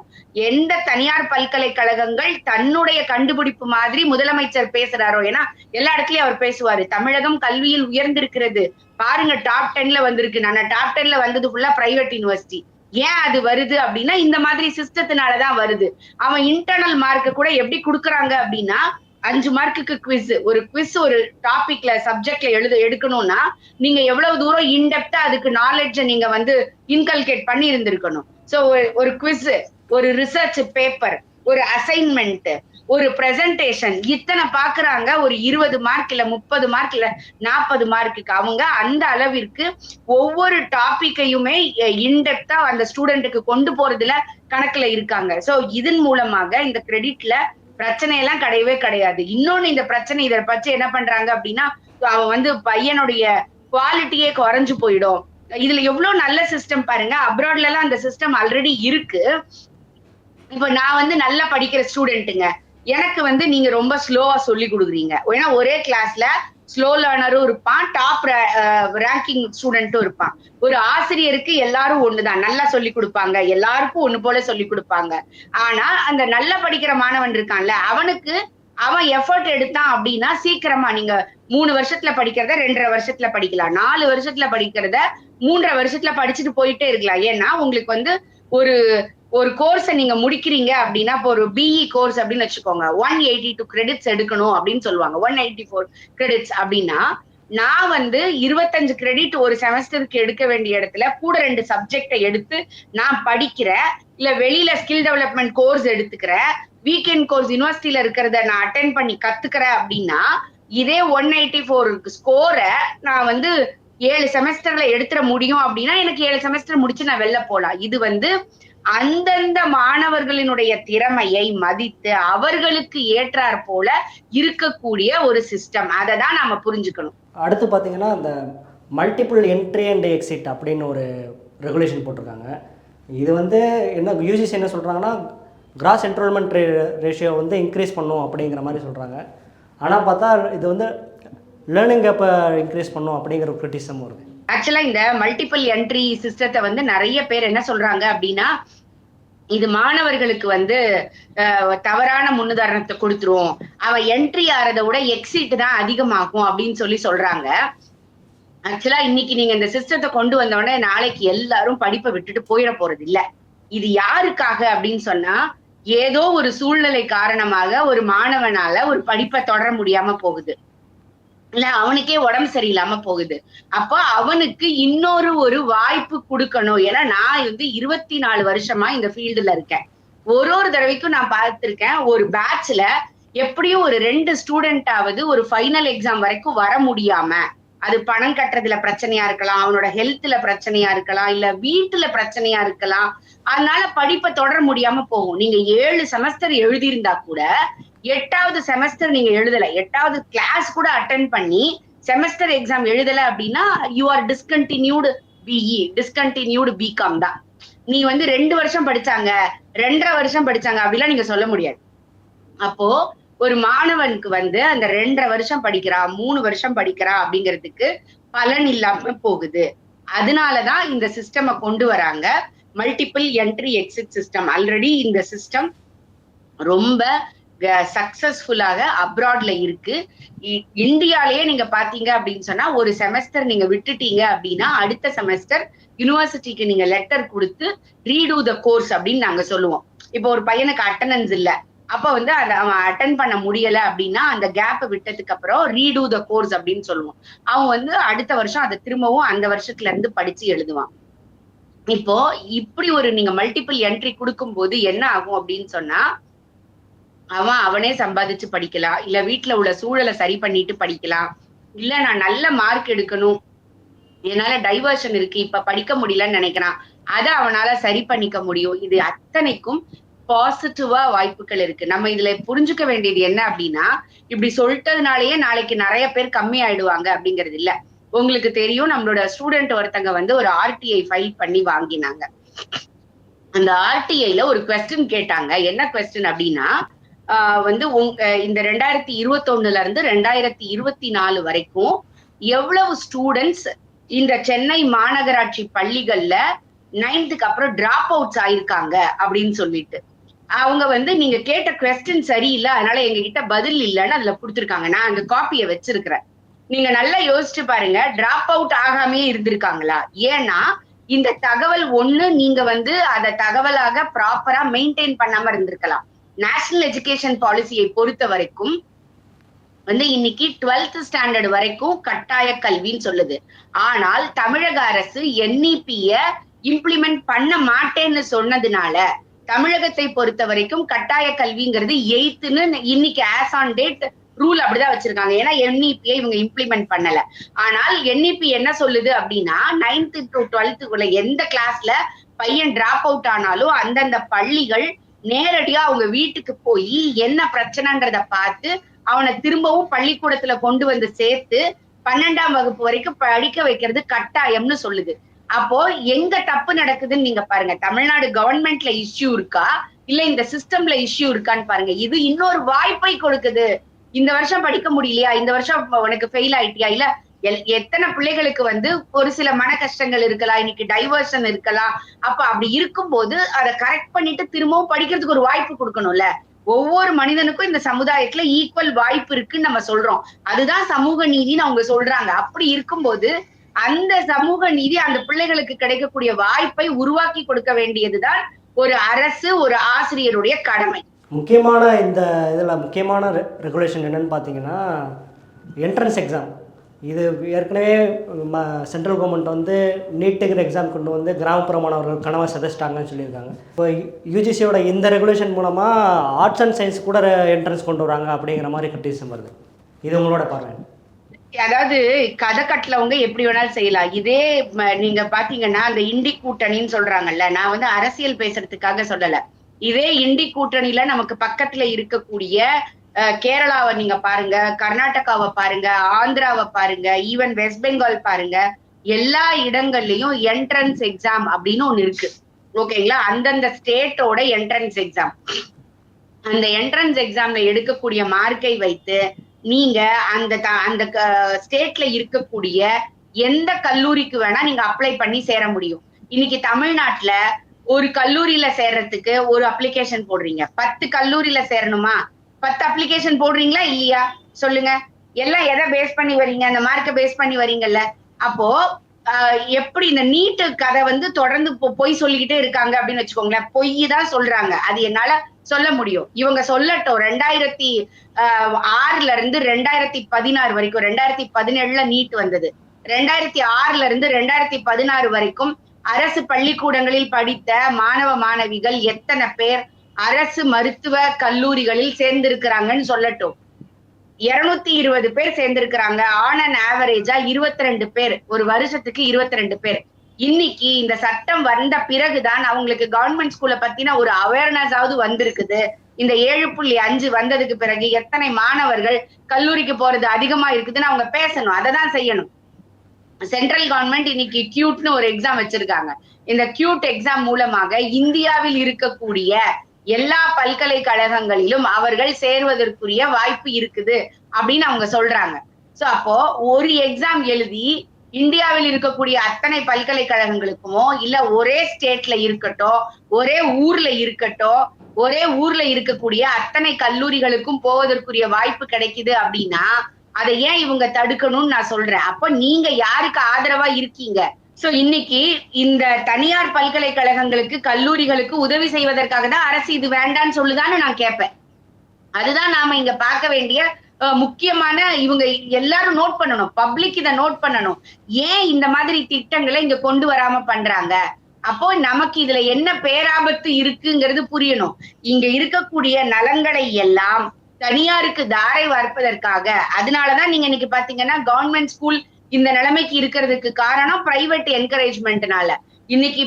எந்த தனியார் பல்கலைக்கழகங்கள் தன்னுடைய கண்டுபிடிப்பு மாதிரி முதலமைச்சர் பேசுறாரோ, ஏன்னா எல்லா இடத்துலயும் அவர் பேசுவாரு, தமிழகம் கல்வியில் உயர்ந்திருக்கிறது பாருங்க, டாப் 10ல வந்திருக்கு. நான் டாப் 10ல வந்தது ஃபுல்லா பிரைவேட் யூனிவர்சிட்டி. ஏன் அது வருது அப்படின்னா இந்த மாதிரி சிஸ்டத்தினாலதான் வருது. அவன் இன்டர்னல் மார்க் கூட எப்படி கொடுக்குறாங்க அப்படின்னா 5 மார்க்குக்கு குவிஸ். ஒரு குவிஸ் ஒரு டாபிக்ல சப்ஜெக்ட்ல எடுக்கணும்னா நீங்க எவ்வளவு தூரம் இன்டெப்தா அதுக்கு நாலேஜ் நீங்க வந்து இன்கல்கேட் பண்ணி இருந்திருக்கணும். சோ ஒரு குவிஸ், ஒரு ரிசர்ச் பேப்பர், ஒரு அசைன்மெண்ட், ஒரு பிரசன்டேஷன், இத்தனை பாக்குறாங்க. ஒரு 20 மார்க் இல்ல 30 மார்க் இல்ல 40 மார்க்குக்கு அவங்க அந்த அளவிற்கு ஒவ்வொரு டாபிக்கையுமே இன்டெப்தா அந்த ஸ்டூடெண்ட்டுக்கு கொண்டு போறதுல கணக்குல இருக்காங்க. சோ இதன் மூலமாக இந்த கிரெடிட்ல பிரச்சனை எல்லாம் கிடையவே கிடையாது. இன்னொன்னு இந்த பிரச்சனை இதை பற்றி என்ன பண்றாங்க அப்படின்னா அவன் வந்து பையனுடைய குவாலிட்டியே குறைஞ்சு போயிடும். இதுல எவ்வளவு நல்ல சிஸ்டம் பாருங்க. அப்ராட்ல எல்லாம் அந்த சிஸ்டம் ஆல்ரெடி இருக்கு. இப்ப நான் வந்து நல்லா படிக்கிற ஸ்டூடெண்ட்டுங்க, எனக்கு வந்து நீங்க ரொம்ப ஸ்லோவா சொல்லி கொடுக்குறீங்க. ஏன்னா ஒரே கிளாஸ்ல ஸ்லோ லேர்னரும் இருப்பான், டாப் ரேங்கிங் ஸ்டூடெண்ட்டும் இருப்பான். ஒரு ஆசிரியருக்கு எல்லாரும் ஒண்ணுதான், நல்லா சொல்லி கொடுப்பாங்க, எல்லாருக்கும் ஒண்ணு போல சொல்லி கொடுப்பாங்க. ஆனா அந்த நல்லா படிக்கிற மாணவன் இருக்கான்ல, அவனுக்கு அவன் எஃபர்ட் எடுத்தான் அப்படின்னா சீக்கிரமா நீங்க 3 வருஷத்துல படிக்கிறத 2.5 வருஷத்துல படிக்கலாம், 4 வருஷத்துல படிக்கிறத 3.5 வருஷத்துல படிச்சுட்டு போயிட்டே இருக்கலாம். ஏன்னா உங்களுக்கு வந்து ஒரு கோர்ஸை நீங்க முடிக்கிறீங்க அப்படின்னா, இப்போ ஒரு பிஇ கோர்ஸ் அப்படின்னு வச்சுக்கோங்க, 182 கிரெடிட்ஸ் எடுக்கணும் அப்படின்னு சொல்லுவாங்க. 184 கிரெடிட்ஸ் அப்படின்னா நான் வந்து 25 கிரெடிட் ஒரு செமஸ்டருக்கு எடுக்க வேண்டிய இடத்துல கூட 2 சப்ஜெக்டை எடுத்து நான் படிக்கிறேன். இல்ல வெளியில ஸ்கில் டெவலப்மெண்ட் கோர்ஸ் எடுத்துக்கிறேன், வீக்கெண்ட் கோர்ஸ் யூனிவர்சிட்டியில இருக்கிறத நான் அட்டென்ட் பண்ணி கத்துக்கிறேன் அப்படின்னா இதே 184 ஸ்கோரை நான் வந்து 7 செமஸ்டர்ல எடுத்துட முடியும். அப்படின்னா எனக்கு 7 செமஸ்டர் முடிச்சு நான் வெளில போலாம். இது வந்து அந்தந்த மாணவர்களினுடைய திறமையை மதித்து அவர்களுக்கு ஏற்றாற் போல இருக்கக்கூடிய ஒரு சிஸ்டம். அதை தான் நாம புரிஞ்சுக்கணும். அடுத்து பார்த்தீங்கன்னா இந்த மல்டிபிள் என்ட்ரி அண்ட் எக்ஸிட் அப்படின்னு ஒரு ரெகுலேஷன் போட்டிருக்காங்க. இது வந்து என்ன யூஜிசி என்ன சொல்கிறாங்கன்னா கிராஸ் என்ரோல்மெண்ட் ரேஷியோ வந்து இன்க்ரீஸ் பண்ணும் அப்படிங்கிற மாதிரி சொல்கிறாங்க. ஆனால் பார்த்தா இது வந்து லேர்னிங் கேப்பை இன்க்ரீஸ் பண்ணும் அப்படிங்கிற ஒரு கிரிட்டிசமும் இருக்குது. ஆக்சுவலா இந்த மல்டிபிள் என்ட்ரி சிஸ்டத்தை வந்து நிறைய பேர் என்ன சொல்றாங்க அப்படின்னா இது மாணவர்களுக்கு வந்து தவறான முன்னுதாரணத்தை கொடுத்துரும், அவன் என்ட்ரி ஆறதை விட எக்ஸிட் தான் அதிகமாகும் அப்படின்னு சொல்றாங்க. ஆக்சுவலா இன்னைக்கு நீங்க இந்த சிஸ்டத்தை கொண்டு வந்தோடனே நாளைக்கு எல்லாரும் படிப்பை விட்டுட்டு போயிட போறது இல்ல. இது யாருக்காக அப்படின்னு சொன்னா, ஏதோ ஒரு சூழ்நிலை காரணமாக ஒரு மாணவனால ஒரு படிப்பை தொடர முடியாம போகுது, இல்ல அவனுக்கே உடம்பு சரியில்லாம போகுது. அப்ப அவனுக்கு ஒரு வாய்ப்பு கொடுக்கணும். ஏன்னா நான் வந்து 24 வருஷமா இந்த ஃபீல்டுல இருக்கேன். ஒரு தடவைக்கும் நான் பார்த்திருக்கேன், ஒரு பேட்ச்ல எப்படியும் ஒரு 2 ஸ்டூடெண்டாவது ஒரு ஃபைனல் எக்ஸாம் வரைக்கும் வர முடியாம, அது பணம் கட்டுறதுல பிரச்சனையா இருக்கலாம், அவனோட ஹெல்த்ல பிரச்சனையா இருக்கலாம், இல்ல வீட்டுல பிரச்சனையா இருக்கலாம். அதனால படிப்பை தொடர முடியாம போகும். நீங்க 7 செமஸ்டர் எழுதியிருந்தா கூட 8வது செமஸ்டர் நீங்க எழுதல, 8வது கிளாஸ் கூட அட்டென்ட் பண்ணி செமஸ்டர் எக்ஸாம் எழுதல அப்படின்னா you are discontinued BE, discontinued BCom தான். நீ வந்து 2 வருஷம் படிச்சாங்க, 2.5 வருஷம் படிச்சாங்க அப்படிலாம் நீங்க சொல்ல முடியாது. அப்போ ஒரு மாணவனுக்கு வந்து அந்த 2.5 வருஷம் படிக்கிறான், 3 வருஷம் படிக்கிறான் அப்படிங்கிறதுக்கு பலன் இல்லாம போகுது. அதனாலதான் இந்த சிஸ்டம் கொண்டு வராங்க, multiple entry exit system. Already இந்த சிஸ்டம் ரொம்ப சக்சஸ்ஃபுல்லாக அப்ராட்ல இருக்கு. இந்தியாலேயே நீங்க பாத்தீங்க அப்படின்னு சொன்னா, ஒரு செமஸ்டர் நீங்க விட்டுட்டீங்க அப்படின்னா அடுத்த செமஸ்டர் யூனிவர்சிட்டிக்கு நீங்க லெட்டர் கொடுத்து ரீடூ த கோர்ஸ் அப்படின்னு நாங்க சொல்லுவோம். இப்போ ஒரு பையனுக்கு அட்டெண்டன்ஸ் இல்ல, அப்ப வந்து அவன் அட்டென்ட் பண்ண முடியல அப்படின்னா அந்த கேப் விட்டதுக்கு அப்புறம் ரீடூ த கோர்ஸ் அப்படின்னு சொல்லுவோம். அவன் வந்து அடுத்த வருஷம் அதை திரும்பவும் அந்த வருஷத்துல இருந்து படிச்சு எழுதுவான். இப்போ இப்படி ஒரு நீங்க மல்டிபிள் என்ட்ரி கொடுக்கும் போது என்ன ஆகும் அப்படின்னு சொன்னா, அவனே சம்பாதிச்சு படிக்கலாம், இல்ல வீட்டுல உள்ள சூழலை சரி பண்ணிட்டு படிக்கலாம், இல்ல நான் நல்ல மார்க் எடுக்கணும், என்னால டைவர்ஷன் இருக்கு, இப்ப படிக்க முடியலன்னு நினைக்கிறான், அதை அவனால சரி பண்ணிக்க முடியும். இது அத்தனைக்கும் பாசிட்டிவா வாய்ப்புகள் இருக்கு. நம்ம இதுல புரிஞ்சுக்க வேண்டியது என்ன அப்படின்னா, இப்படி சொல்லிட்டதுனாலயே நாளைக்கு நிறைய பேர் கம்மி ஆயிடுவாங்க அப்படிங்கிறது இல்ல. உங்களுக்கு தெரியும், நம்மளோட ஸ்டூடெண்ட் ஒருத்தங்க வந்து ஒரு ஆர்டிஐ ஃபைல் பண்ணி வாங்கினாங்க. அந்த ஆர்டிஐல ஒரு கொஸ்டின் கேட்டாங்க. என்ன கொஸ்டின் அப்படின்னா, வந்து இந்த 2021 இருந்து 2024 வரைக்கும் எவ்வளவு ஸ்டூடெண்ட்ஸ் இந்த சென்னை மாநகராட்சி பள்ளிகள்ல 9th அப்புறம் டிராப் அவுட்ஸ் ஆயிருக்காங்க அப்படின்னு சொல்லிட்டு, அவங்க வந்து நீங்க கேட்ட கொஸ்டின் சரியில்லை, அதனால எங்க கிட்ட பதில் இல்லைன்னு அதுல கொடுத்துருக்காங்க. நான் அந்த காப்பியை வச்சிருக்கிறேன். நீங்க நல்லா யோசிச்சு பாருங்க, டிராப் அவுட் ஆகாமே இருந்திருக்காங்களா? ஏன்னா இந்த தகவல் நீங்க வந்து அதை தகவலாக ப்ராப்பரா மெயின்டைன் பண்ணாம இருந்திருக்கலாம். நேஷனல் எஜுகேஷன் பாலிசியை பொறுத்த வரைக்கும் வந்து இன்னைக்கு 12th ஸ்டாண்டர்ட் வரைக்கும் கட்டாய கல்வின்னு சொல்லுது. ஆனால் தமிழக அரசு NEP-ய இம்ப்ளிமெண்ட் பண்ண மாட்டேன்னு சொன்னதுனால தமிழகத்தை பொறுத்த வரைக்கும் கட்டாய கல்விங்கிறது 8th இன்னைக்கு ஆஸ் ஆன் டேட் ரூல் அப்படிதான் வச்சிருக்காங்க. ஏன்னா NEP-ய இவங்க இம்ப்ளிமெண்ட் பண்ணல. ஆனால் NEP என்ன சொல்லுது அப்படின்னா, 9th to 12th எந்த கிளாஸ்ல பையன் டிராப் அவுட் ஆனாலும் அந்தந்த பள்ளிகள் நேரடியா அவங்க வீட்டுக்கு போய் என்ன பிரச்சனைன்றத பார்த்து அவனை திரும்பவும் பள்ளிக்கூடத்துல கொண்டு வந்து சேர்த்து 12ஆம் வகுப்பு வரைக்கும் படிக்க வைக்கிறது கட்டாயம்னு சொல்லுது. அப்போ எங்க தப்பு நடக்குதுன்னு நீங்க பாருங்க. தமிழ்நாடு கவர்மெண்ட்ல இஷ்யூ இருக்கா, இல்ல இந்த சிஸ்டம்ல இஷ்யூ இருக்கான்னு பாருங்க. இது இன்னொரு வாய்ப்பை கொடுக்குது. இந்த வருஷம் படிக்க முடியலையா, இந்த வருஷம் உனக்கு ஃபெயில் ஆயிட்டியா, இல்ல எத்தனை பிள்ளைகளுக்கு வந்து ஒரு சில மன கஷ்டங்கள் இருக்கலாம், இன்னைக்கு டைவர்ஷன் இருக்கலாம். அப்ப அப்படி இருக்கும்போது அதை கரெக்ட் பண்ணிட்டு திரும்பவும் படிக்கிறதுக்கு ஒரு வாய்ப்பு கொடுக்கணும்ல. ஒவ்வொரு மனிதனுக்கும் இந்த சமுதாயத்துல ஈக்குவல் வாய்ப்பு இருக்குன்னு நம்ம சொல்றோம். அதுதான் சமூக நீதினு அவங்க சொல்றாங்க. அப்படி இருக்கும்போது அந்த சமூக நீதி அந்த பிள்ளைகளுக்கு கிடைக்கக்கூடிய வாய்ப்பை உருவாக்கி கொடுக்க வேண்டியதுதான் ஒரு அரசு, ஒரு ஆசிரியருடைய கடமை. முக்கியமான இந்த இதில் முக்கியமான ரெகுலேஷன் என்னன்னு பார்த்தீங்கன்னா, என்ட்ரன்ஸ் எக்ஸாம். இது ஏற்கனவே சென்ட்ரல் கவர்மெண்ட் வந்து நீட்டுங்கிற எக்ஸாம் கொண்டு வந்து கிராமப்புற மாணவர்கள் கனவை சதைச்சிட்டாங்கன்னு சொல்லியிருக்காங்க. இப்போ யூஜிசியோட இந்த ரெகுலேஷன் மூலமாக ஆர்ட்ஸ் அண்ட் சயின்ஸ் கூட என்ட்ரன்ஸ் கொண்டு வராங்க அப்படிங்கிற மாதிரி கிரிட்டிசிசம் வருது. இது உங்களோட பார்வை? அதாவது கதை கட்டலவங்க எப்படி வேணாலும் செய்யலாம். இதே நீங்க பாத்தீங்கன்னா அந்த இண்டி கூட்டணின்னு சொல்றாங்கல்ல, நான் வந்து அரசியல் பேசுறதுக்காக சொல்லல. இதே இண்டி கூட்டணியில நமக்கு பக்கத்துல இருக்கக்கூடிய கேரளாவை நீங்க பாருங்க, கர்நாடகாவை பாருங்க, ஆந்திராவை பாருங்க, ஈவன் வெஸ்ட் பெங்கால் பாருங்க, எல்லா இடங்கள்லயும் என்ட்ரன்ஸ் எக்ஸாம் அப்படின்னு ஒண்ணு இருக்கு. ஓகேங்களா? அந்தந்த ஸ்டேட்டோட என்ட்ரன்ஸ் எக்ஸாம், அந்த என்ட்ரன்ஸ் எக்ஸாம்ல எடுக்கக்கூடிய மார்க்கை வைத்து நீங்க அந்த ஸ்டேட்ல இருக்கக்கூடிய எந்த கல்லூரிக்கு வேணா நீங்க அப்ளை பண்ணி சேர முடியும். இன்னைக்கு தமிழ்நாட்டுல ஒரு கல்லூரியில சேர்றதுக்கு ஒரு அப்ளிகேஷன் போடுறீங்க. 10 கல்லூரியில சேரணுமா? 10 அப்ளிகேஷன் போடுறீங்களா இல்லையா? சொல்லுங்க. எல்லாம் எதை பேஸ் பண்ணி வரீங்க? அந்த மார்க்க பேஸ் பண்ணி வரீங்கல்ல. அப்போ எப்படி இந்த நீட்டு கதை வந்து தொடர்ந்து பொய் சொல்லிக்கிட்டே இருக்காங்க அப்படின்னு வச்சுக்கோங்களேன். பொய் தான் சொல்றாங்க. அது என்னால சொல்ல முடியும். இவங்க சொல்லட்டும். 2006ல இருந்து 2016 வரைக்கும் 2017ல நீட் வந்தது. 2006ல இருந்து 2016 வரைக்கும் அரசு பள்ளிக்கூடங்களில் படித்த மாணவ மாணவிகள் எத்தனை பேர் அரசு மருத்துவ கல்லூரிகளில் சேர்ந்திருக்கிறாங்கன்னு சொல்லட்டும். 220 பேர் சேர்ந்திருக்கிறாங்க. ஆன் அண்ட் ஆவரேஜா 22 பேர், ஒரு வருஷத்துக்கு 22 பேர். இன்னைக்கு இந்த சட்டம் வந்த பிறகுதான் அவங்களுக்கு கவர்மெண்ட் ஸ்கூலை பத்தின ஒரு அவேர்னஸ் ஆவது வந்திருக்குது. இந்த 7.5 வந்ததுக்கு பிறகு எத்தனை மாணவர்கள் கல்லூரிக்கு போறது அதிகமா இருக்குதுன்னு அவங்க பேசணும். அதை தான் செய்யணும். சென்ட்ரல் கவர்மெண்ட் இன்னைக்கு கியூட்னு ஒரு எக்ஸாம் வச்சிருக்காங்க. இந்த கியூட் எக்ஸாம் மூலமாக இந்தியாவில் இருக்கக்கூடிய எல்லா பல்கலைக்கழகங்களிலும் அவர்கள் சேர்வதற்குரிய வாய்ப்பு இருக்குது அப்படின்னு அவங்க சொல்றாங்க. சோ அப்போ ஒரு எக்ஸாம் எழுதி இந்தியாவில் இருக்கக்கூடிய அத்தனை பல்கலைக்கழகங்களுக்குமோ இல்ல ஒரே ஸ்டேட்ல இருக்கட்டும், ஒரே ஊர்ல இருக்கட்டும், ஒரே ஊர்ல இருக்கக்கூடிய அத்தனை கல்லூரிகளுக்கும் போவதற்குரிய வாய்ப்பு கிடைக்குது அப்படின்னா அதை ஏன் இவங்க தடுக்கணும்னு நான் சொல்றேன். அப்ப நீங்க யாருக்கு ஆதரவா இருக்கீங்க? சோ இன்னைக்கு இந்த தனியார் பல்கலைக்கழகங்களுக்கு கல்லூரிகளுக்கு உதவி செய்வதற்காக தான் அரசு இது வேண்டான்னு சொல்லுதான்னு நான் கேட்பேன். அதுதான் நாம இங்க பார்க்க வேண்டிய முக்கியமான, இவங்க எல்லாரும் நோட் பண்ணணும். பப்ளிக் இதை நோட் பண்ணணும். ஏன் இந்த மாதிரி திட்டங்களை இங்க கொண்டு வராம பண்றாங்க? அப்போ நமக்கு இதுல என்ன பேராபத்து இருக்குங்கிறது புரியணும். இங்க இருக்கக்கூடிய நலன்களை எல்லாம் தனியாருக்கு தாரை வார்ப்பதற்காக, அதனாலதான் நீங்க இன்னைக்கு பாத்தீங்கன்னா கவர்மெண்ட் ஸ்கூல் இந்த நிலைமைக்கு இருக்கிறதுக்கு காரணம் பிரைவேட் என்கரேஜ்மெண்ட்னால. இன்னைக்கு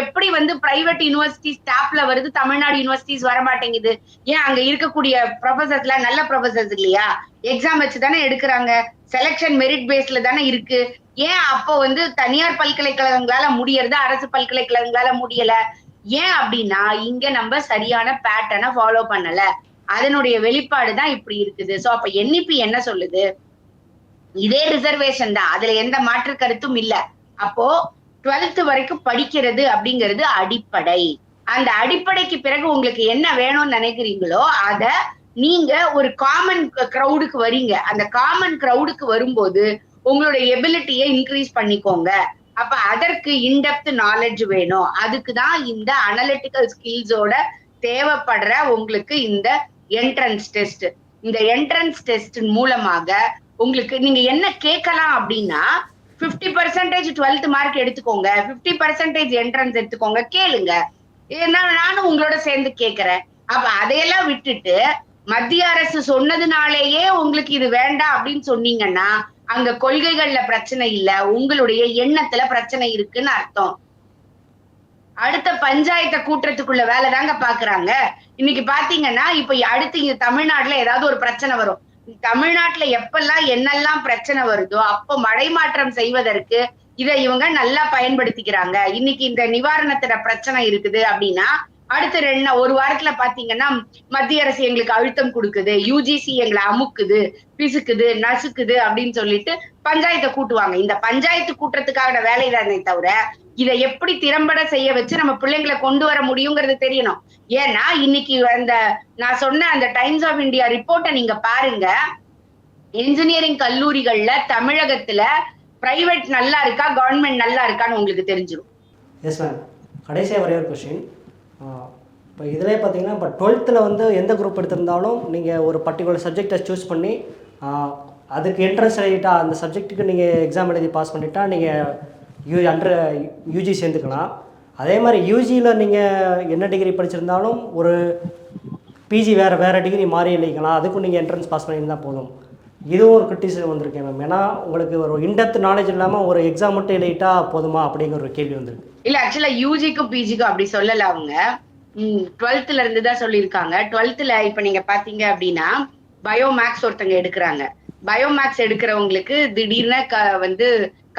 எப்படி வந்து பிரைவேட் யூனிவர்சிட்டி ஸ்டாப்ல வருது, தமிழ்நாடு யூனிவர்சிட்டிஸ் வர மாட்டேங்குது. ஏன்? அங்க இருக்கக்கூடிய ப்ரொஃபசர்ஸ் எல்லாம் நல்ல ப்ரொஃபசர்ஸ் இல்லையா? எக்ஸாம் வச்சு தானே எடுக்கிறாங்க. செலக்ஷன் மெரிட் பேஸ்ல தானே இருக்கு. ஏன் அப்போ வந்து தனியார் பல்கலைக்கழகங்களால முடியறது, அரசு பல்கலைக்கழகங்களால முடியல? ஏன் அப்படின்னா இங்க நம்ம சரியான பேட்டர்னை ஃபாலோ பண்ணல. அதனுடைய வெளிப்பாடு தான் இப்படி இருக்குது. சோ அப்ப NEP என்ன சொல்லுது? இதே ரிசர்வேஷன் தான், அதுல எந்த மாற்று கருத்தும் இல்ல. அப்போ 12th வரைக்கும் படிக்கிறது அப்படிங்கிறது அடிப்படை. அந்த அடிப்படைக்கு பிறகு உங்களுக்கு என்ன வேணும்னு நினைக்கிறீங்களோ அத நீங்க ஒரு காமன் கிரவுடுக்கு வரீங்க. அந்த காமன் கிரவுடுக்கு வரும்போது உங்களுடைய எபிலிட்டியை இன்க்ரீஸ் பண்ணிக்கோங்க. அப்ப அதற்கு இன்டெப்த் நாலேஜ் வேணும். அதுக்குதான் இந்த அனலிட்டிக்கல் ஸ்கில்ஸோட தேவைப்படுற உங்களுக்கு இந்த என்ட்ரன்ஸ் டெஸ்ட். இந்த என்ட்ரன்ஸ் டெஸ்ட் மூலமாக உங்களுக்கு நீங்க என்ன கேட்கலாம் அப்படின்னா 50% 12th மார்க் எடுத்துக்கோங்க, 50% என்ட்ரன்ஸ் எடுத்துக்கோங்க, கேளுங்க. நானும் உங்களோட சேர்ந்து கேட்கிறேன். அப்ப அதையெல்லாம் விட்டுட்டு மத்திய அரசு சொன்னதுனாலேயே உங்களுக்கு இது வேண்டாம் அப்படின்னு சொன்னீங்கன்னா அங்க கொள்கைகள்ல பிரச்சனை இல்ல, உங்களுடைய எண்ணத்துல பிரச்சனை இருக்குன்னு அர்த்தம். அடுத்த பஞ்சாயத்தை கூட்டுறதுக்குள்ள வேலை தாங்க பாக்குறாங்க. இன்னைக்கு பாத்தீங்கன்னா இப்ப அடுத்து இங்க தமிழ்நாட்டுல ஏதாவது ஒரு பிரச்சனை வரும். தமிழ்நாட்டுல எப்பெல்லாம் என்னெல்லாம் பிரச்சனை வருதோ அப்ப மடைமாற்றம் செய்வதற்கு இதை இவங்க நல்லா பயன்படுத்திக்கிறாங்க. இன்னைக்கு இந்த நிவாரணத்துல பிரச்சனை இருக்குது அப்படின்னா அடுத்த ஒரு வாரத்துல பாத்தீங்கன்னா மத்திய அரசு எங்களுக்கு அழுத்தம் கொடுக்குது, UGC எங்களை அமுக்குது, பிசுக்குது, நசுக்குது அப்படின்னு சொல்லிட்டு பஞ்சாயத்தை கூட்டுவாங்க. இந்த பஞ்சாயத்து கூட்டுறதுக்கான வேலை தானே தவிர இதை எப்படி திறம்பட செய்ய வச்சு நம்ம பிள்ளைங்களை கொண்டு வர முடியுங்கிறது தெரியணும். ஏன்னா இன்னைக்கு அந்த நான் சொன்ன அந்த டைம்ஸ் ஆஃப் இந்தியா ரிப்போர்ட்டை நீங்க பாருங்க. இன்ஜினியரிங் கல்லூரிகள்ல தமிழகத்துல பிரைவேட் நல்லா இருக்கா, கவர்மெண்ட் நல்லா இருக்கான்னு உங்களுக்கு தெரிஞ்சிடும். Yes ma'am. கடைசியாக ஒரே ஒரு கொஸ்டின். இப்போ இதிலே பார்த்தீங்கன்னா இப்போ 12th வந்து எந்த குரூப் எடுத்திருந்தாலும் நீங்கள் ஒரு பர்டிகுலர் சப்ஜெக்டை சூஸ் பண்ணி அதுக்கு என்ட்ரன்ஸ் எழுதிட்டா அந்த சப்ஜெக்ட்டுக்கு நீங்கள் எக்ஸாம் எழுதி பாஸ் பண்ணிட்டா நீங்கள் UG சேர்ந்துக்கலாம். அதே மாதிரி UGயில் நீங்கள் என்ன டிகிரி படிச்சிருந்தாலும் ஒரு PG வேறு டிகிரி மாறி எழுதிக்கலாம். அதுக்கும் நீங்கள் என்ட்ரன்ஸ் பாஸ் பண்ணியிருந்தால் போதும். இதுவும் ஒரு கிரிட்டிசிசம் வந்திருக்கேன் மேம். ஏன்னா உங்களுக்கு ஒரு இன்டெப்த் நாலேஜ் இல்லாமல் ஒரு எக்ஸாம் மட்டும் எழுதிட்டா போதுமா அப்படிங்கிற ஒரு கேள்வி வந்திருக்கு. இல்ல ஆக்சுவலா UGக்கும் PGக்கும் அப்படி சொல்லல. அவங்க 12th இருந்து தான் சொல்லியிருக்காங்க. 12th இப்ப நீங்க பாத்தீங்க அப்படின்னா பயோமேக்ஸ் ஒருத்தங்க எடுக்கிறாங்க. பயோமேக்ஸ் எடுக்கிறவங்களுக்கு திடீர்னு வந்து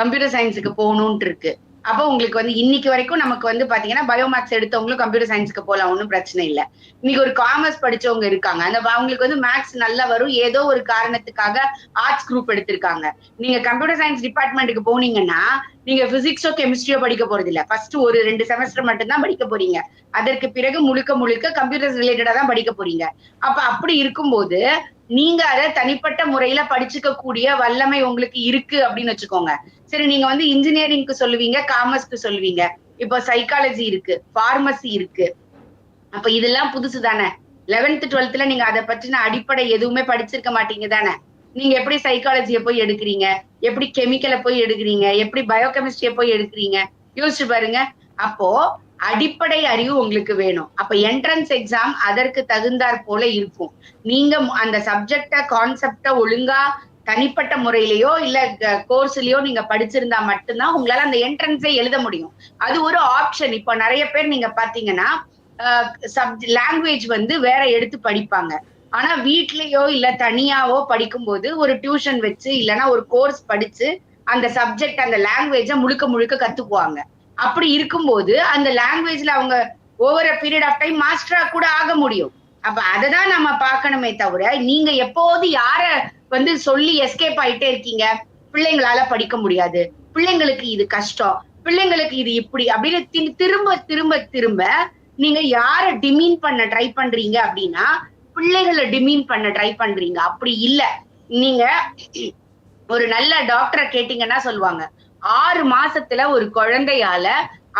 கம்ப்யூட்டர் சயின்ஸுக்கு போகணும்னு இருக்கு. அப்போ உங்களுக்கு வந்து இன்னைக்கு வரைக்கும் நமக்கு வந்து பாத்தீங்கன்னா பயோமேக்ஸ் எடுத்தவங்களும் கம்ப்யூட்டர் சயின்ஸ்க்கு போலாம், ஒன்றும் பிரச்சனை இல்லை. இன்னைக்கு ஒரு காமர்ஸ் படிச்சவங்க இருக்காங்க, அந்த அவங்களுக்கு வந்து மேக்ஸ் நல்லா வரும், ஏதோ ஒரு காரணத்துக்காக ஆர்ட்ஸ் குரூப் எடுத்திருக்காங்க. நீங்க கம்ப்யூட்டர் சயின்ஸ் டிபார்ட்மெண்ட்டுக்கு போனீங்கன்னா நீங்க பிசிக்ஸோ கெமிஸ்ட்ரியோ படிக்க போறது இல்ல. ஃபர்ஸ்ட் ஒரு 2 செமஸ்டர் மட்டும் தான் படிக்க போறீங்க. அதற்கு பிறகு முழுக்க முழுக்க கம்ப்யூட்டர் ரிலேட்டடா தான் படிக்க போறீங்க. அப்ப அப்படி இருக்கும்போது நீங்க அதை தனிப்பட்ட முறையில படிச்சுக்க கூடிய வல்லமை உங்களுக்கு இருக்கு அப்படின்னு வச்சுக்கோங்க. சரி, நீங்க வந்து இன்ஜினியரிங்க்கு சொல்லுவீங்க, காமர்ஸ்க்கு சொல்லுவீங்க, இப்போ சைக்காலஜி இருக்கு, பார்மசி இருக்கு. அப்ப இதெல்லாம் புதுசு தானே. 11th 12th நீங்க அதை பற்றின அடிப்படை எதுவுமே படிச்சிருக்க மாட்டீங்க தானே. நீங்க எப்படி சைக்காலஜியை போய் எடுக்கிறீங்க, எப்படி கெமிக்கலை போய் எடுக்கிறீங்க, எப்படி பயோகெமிஸ்ட்ரியை போய் எடுக்கிறீங்க, யோசிச்சு பாருங்க. அப்போ அடிப்படை அறிவு உங்களுக்கு வேணும். அப்ப என்ட்ரன்ஸ் எக்ஸாம் அதற்கு தகுந்தாற் போல இருக்கும். நீங்க அந்த சப்ஜெக்ட கான்செப்ட ஒழுங்கா தனிப்பட்ட முறையிலயோ இல்ல கோர்ஸ்லயோ நீங்க படிச்சிருந்தா மட்டும்தான் உங்களால அந்த என்ட்ரன்ஸை எழுத முடியும். அது ஒரு ஆப்ஷன். இப்போ நிறைய பேர் நீங்க பாத்தீங்கன்னா லாங்குவேஜ் வந்து வேற எடுத்து படிப்பாங்க. ஆனா வீட்லயோ இல்ல தனியாவோ படிக்கும்போது ஒரு டியூஷன் வச்சு இல்லைன்னா ஒரு கோர்ஸ் படிச்சு அந்த சப்ஜெக்ட் அந்த லாங்குவேஜ முழுக்க முழுக்க கத்துக்குவாங்க. அப்படி இருக்கும்போது அந்த லாங்குவேஜ்ல அவங்க over a period of time மாஸ்டரா கூட ஆக முடியும். அப்ப அததான் நம்ம பார்க்கணுமே தவிர, நீங்க எப்போது யார வந்து சொல்லி எஸ்கேப் ஆயிட்டே இருக்கீங்க, பிள்ளைங்களால படிக்க முடியாது, பிள்ளைங்களுக்கு இது கஷ்டம், பிள்ளைங்களுக்கு இது இப்படி அப்படின்னு திரும்ப திரும்ப திரும்ப நீங்க யார டிமீன் பண்ண ட்ரை பண்றீங்க அப்படின்னா பிள்ளைகளை டிமீன் பண்ண ட்ரை பண்றீங்க. அப்படி இல்ல. நீங்க ஒரு நல்ல டாக்டரை கேட்டீங்கன்னா சொல்லுவாங்க, 6 மாசத்துல ஒரு குழந்தையால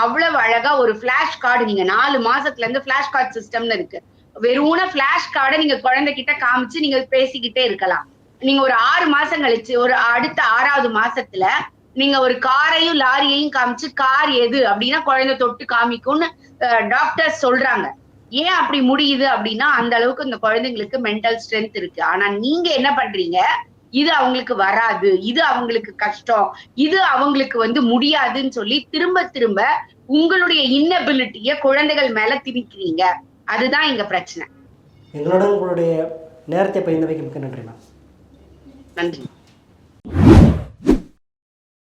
அவ்வளவு அழகா ஒரு பிளாஷ் கார்டு, நீங்க 4 மாசத்துல இருந்து பிளாஷ் கார்டு சிஸ்டம்னு இருக்கு, வெறும் பிளாஷ் கார்டை நீங்க குழந்தைகிட்ட காமிச்சு நீங்க பேசிக்கிட்டே இருக்கலாம். நீங்க ஒரு 6 மாசம் கழிச்சு ஒரு அடுத்த 6வது மாசத்துல நீங்க ஒரு காரையும் லாரியையும் காமிச்சு கார் எது அப்படின்னா குழந்தை தொட்டு காமிக்கும்னு டாக்டர்ஸ் சொல்றாங்க. ஏன் அப்படி முடியுது அப்படின்னா அந்த அளவுக்கு இந்த குழந்தைங்களுக்கு மென்டல் ஸ்ட்ரென்த் இருக்கு. ஆனா நீங்க என்ன பண்றீங்க, இது அவங்களுக்கு வராது, இது அவங்களுக்கு கஷ்டம், இது அவங்களுக்கு வந்து முடியாதுன்னு சொல்லி திரும்ப திரும்ப உங்களுடைய இன்னபிலிட்டிய குழந்தைகள் மேல திணிக்கிறீங்க. அதுதான் இங்க பிரச்சனை. எங்களோட உங்களுடைய நேரத்தை பகிர்ந்தமைக்கு மிக்க நன்றி மேம். நன்றி.